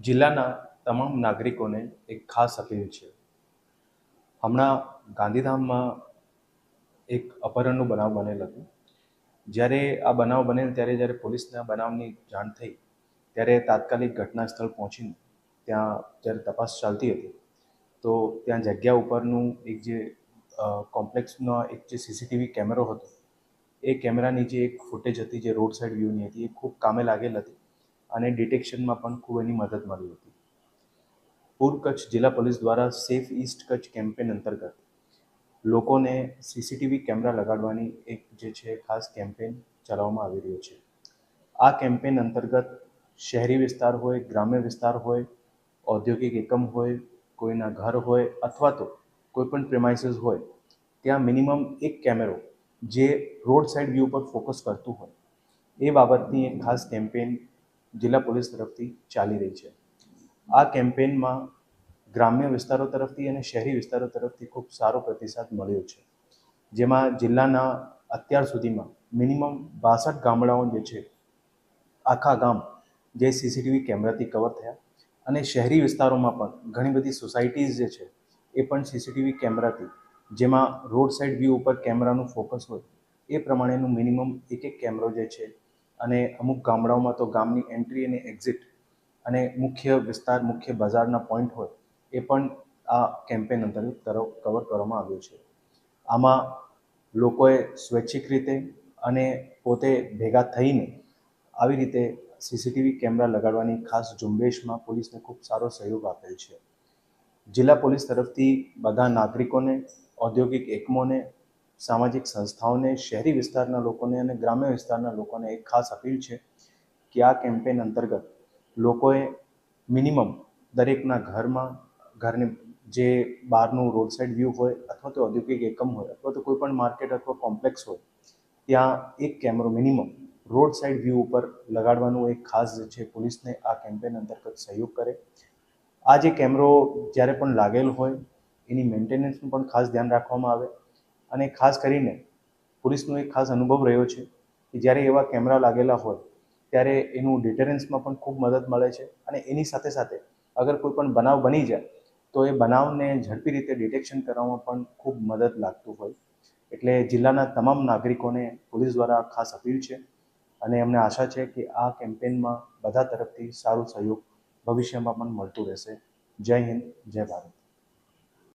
જિલ્લાના તમામ નાગરિકોને એક ખાસ અપીલ છે. હમણાં ગાંધીધામમાં એક અપહરણનું બનાવ બનેલ હતું. જ્યારે આ બનાવ બનેલ ત્યારે જ્યારે પોલીસને આ બનાવની જાણ થઈ ત્યારે તાત્કાલિક ઘટના સ્થળ પહોંચીને ત્યાં જ્યારે તપાસ ચાલતી હતી તો ત્યાં જગ્યા ઉપરનું એક જે કોમ્પ્લેક્સનો એક જે સીસીટીવી કેમેરો હતો એ કેમેરાની જે એક ફૂટેજ હતી જે રોડ સાઇડ વ્યૂની હતી એ ખૂબ કામે લાગેલ હતી અને ડિટેક્શનમાં પણ ખૂબ એની મદદ મળી હતી. પૂર્વ કચ્છ જિલ્લા પોલીસ દ્વારા સેફ ઈસ્ટ કચ્છ કેમ્પેન અંતર્ગત લોકોને સીસીટીવી કેમેરા લગાડવાની એક જે છે ખાસ કેમ્પેન ચલાવવામાં આવી રહ્યો છે. આ કેમ્પેન અંતર્ગત શહેરી વિસ્તાર હોય, ગ્રામ્ય વિસ્તાર હોય, ઔદ્યોગિક એકમ હોય, કોઈના ઘર હોય અથવા તો કોઈ પણ પ્રેમાઇસીસ હોય ત્યાં મિનિમમ એક કેમેરો જે રોડ સાઇડ વ્યૂ પર ફોકસ કરતું હોય એ બાબતની એક ખાસ કેમ્પેન જિલ્લા પોલીસ તરફથી ચાલી રહી છે. આ કેમ્પેનમાં ગ્રામ્ય વિસ્તારો તરફથી અને શહેરી વિસ્તારો તરફથી ખૂબ સારો પ્રતિસાદ મળ્યો છે. જેમાં જિલ્લાના અત્યાર સુધીમાં મિનિમમ 62 ગામડાઓ જે છે આખા ગામ જે સીસીટીવી કેમેરાથી કવર થયા અને શહેરી વિસ્તારોમાં પણ ઘણી બધી સોસાયટીઝ જે છે એ પણ સીસીટીવી કેમેરાથી, જેમાં રોડ સાઇડ વ્યૂ ઉપર કેમેરાનું ફોકસ હોય એ પ્રમાણેનું મિનિમમ એક કેમેરો જે છે અને અમુક ગામડાઓમાં તો ગામની એન્ટ્રી અને એક્ઝિટ અને મુખ્ય વિસ્તાર, મુખ્ય બજારના પોઈન્ટ હોય એ પણ આ કેમ્પેન અંતર્ગત કવર કરવામાં આવ્યું છે. આમાં લોકોએ સ્વૈચ્છિક રીતે અને પોતે ભેગા થઈને આવી રીતે સીસીટીવી કેમેરા લગાડવાની ખાસ ઝુંબેશમાં પોલીસને ખૂબ સારો સહયોગ આપેલ છે. જિલ્લા પોલીસ તરફથી બધા નાગરિકોને, ઔદ્યોગિક એકમોને, સામાજિક સંસ્થાઓને, શહેરી વિસ્તારના લોકોને અને ગ્રામ્ય વિસ્તારના લોકોને એક ખાસ અપીલ છે કે આ કેમ્પેન અંતર્ગત લોકોએ મિનિમમ દરેકના ઘરની જે બહારનું રોડ સાઇડ વ્યૂ હોય અથવા તો ઔદ્યોગિક એકમ હોય અથવા તો કોઈ પણ માર્કેટ અથવા કોમ્પ્લેક્સ હોય ત્યાં એક કેમેરો મિનિમમ રોડ સાઇડ વ્યૂ ઉપર લગાડવાનું એક ખાસ જે છે પોલીસને આ કેમ્પેન અંતર્ગત સહયોગ કરે. આ જે કેમેરો જ્યારે પણ લાગેલ હોય એની મેન્ટેનન્સનું પણ ખાસ ધ્યાન રાખવામાં આવે અને ખાસ કરીને પોલીસનો એક ખાસ અનુભવ રહ્યો છે કે જ્યારે એવા કેમેરા લાગેલા હોય ત્યારે એનું ડિટેરન્સમાં પણ ખૂબ મદદ મળે છે અને એની સાથે સાથે અગર કોઈ પણ બનાવ બની જાય તો એ બનાવને ઝડપી રીતે ડિટેક્શન કરવામાં પણ ખૂબ મદદ લાગતું હોય. એટલે જિલ્લાના તમામ નાગરિકોને પોલીસ દ્વારા ખાસ અપીલ છે અને અમને આશા છે કે આ કેમ્પેનમાં બધા તરફથી સારો સહયોગ ભવિષ્યમાં પણ મળતું રહેશે. જય હિન્દ, જય ભારત.